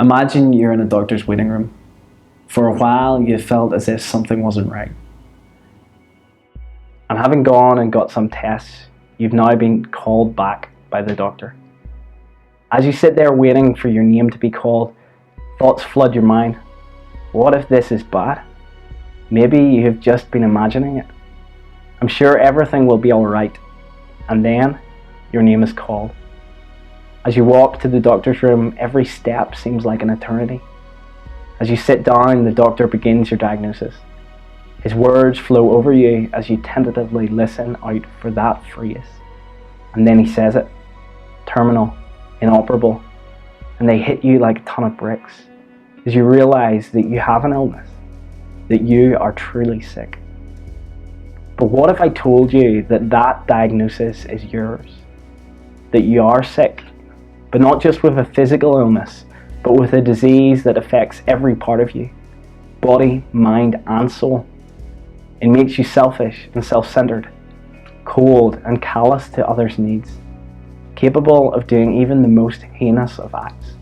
Imagine you're in a doctor's waiting room. For a while, you felt as if something wasn't right. And having gone and got some tests, you've now been called back by the doctor. As you sit there waiting for your name to be called, thoughts flood your mind. What if this is bad? Maybe you have just been imagining it. I'm sure everything will be alright. And then, your name is called. As you walk to the doctor's room, every step seems like an eternity. As you sit down, the doctor begins your diagnosis. His words flow over you as you tentatively listen out for that phrase. And then he says it. Terminal, inoperable. And they hit you like a ton of bricks as you realize that you have an illness, that you are truly sick. But what if I told you that that diagnosis is yours? That you are sick, but not just with a physical illness, but with a disease that affects every part of you, body, mind, and soul. It makes you selfish and self-centered, cold and callous to others' needs, capable of doing even the most heinous of acts.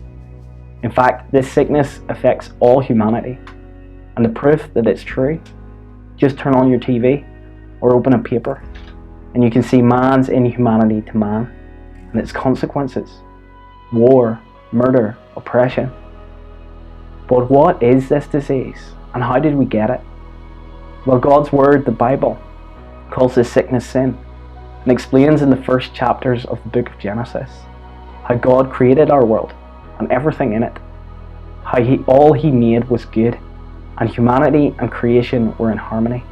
In fact, this sickness affects all humanity, and the proof that it's true, just turn on your TV or open a paper, and you can see man's inhumanity to man and its consequences: war, murder, oppression. But what is this disease, and how did we get it? Well, God's Word, the Bible, calls this sickness sin, and explains in the first chapters of the book of Genesis how God created our world and everything in it, how all He made was good, and humanity and creation were in harmony.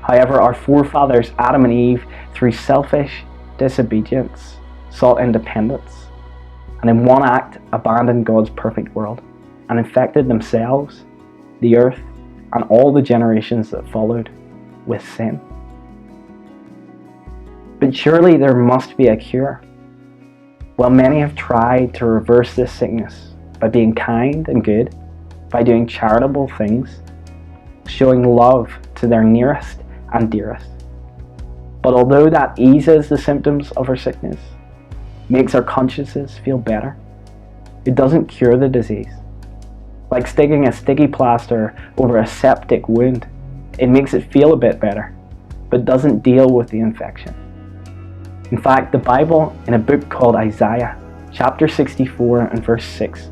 However, our forefathers Adam and Eve, through selfish disobedience, sought independence, and in one act abandoned God's perfect world and infected themselves, the earth, and all the generations that followed with sin. But surely there must be a cure. Well, many have tried to reverse this sickness by being kind and good, by doing charitable things, showing love to their nearest and dearest. But although that eases the symptoms of our sickness, makes our consciences feel better, it doesn't cure the disease. Like sticking a sticky plaster over a septic wound, it makes it feel a bit better, but doesn't deal with the infection. In fact, the Bible, in a book called Isaiah, chapter 64 and verse 6,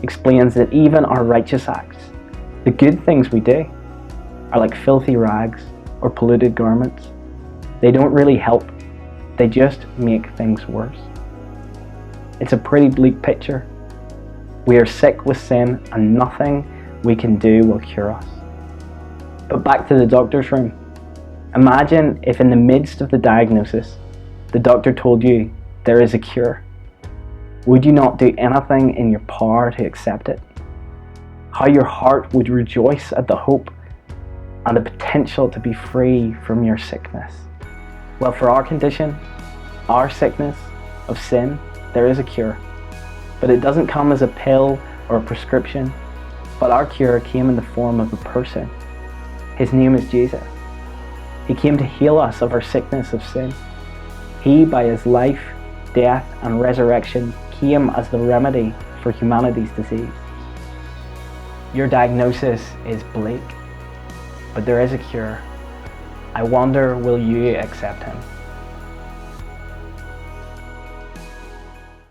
explains that even our righteous acts, the good things we do, are like filthy rags or polluted garments. They don't really help, they just make things worse. It's a pretty bleak picture. We are sick with sin and nothing we can do will cure us. But back to the doctor's room. Imagine if in the midst of the diagnosis, the doctor told you there is a cure. Would you not do anything in your power to accept it? How your heart would rejoice at the hope and the potential to be free from your sickness. Well, for our condition, our sickness of sin, there is a cure. But it doesn't come as a pill or a prescription, but our cure came in the form of a person. His name is Jesus. He came to heal us of our sickness of sin. He, by His life, death, and resurrection, came as the remedy for humanity's disease. Your diagnosis is bleak, but there is a cure. I wonder, will you accept Him?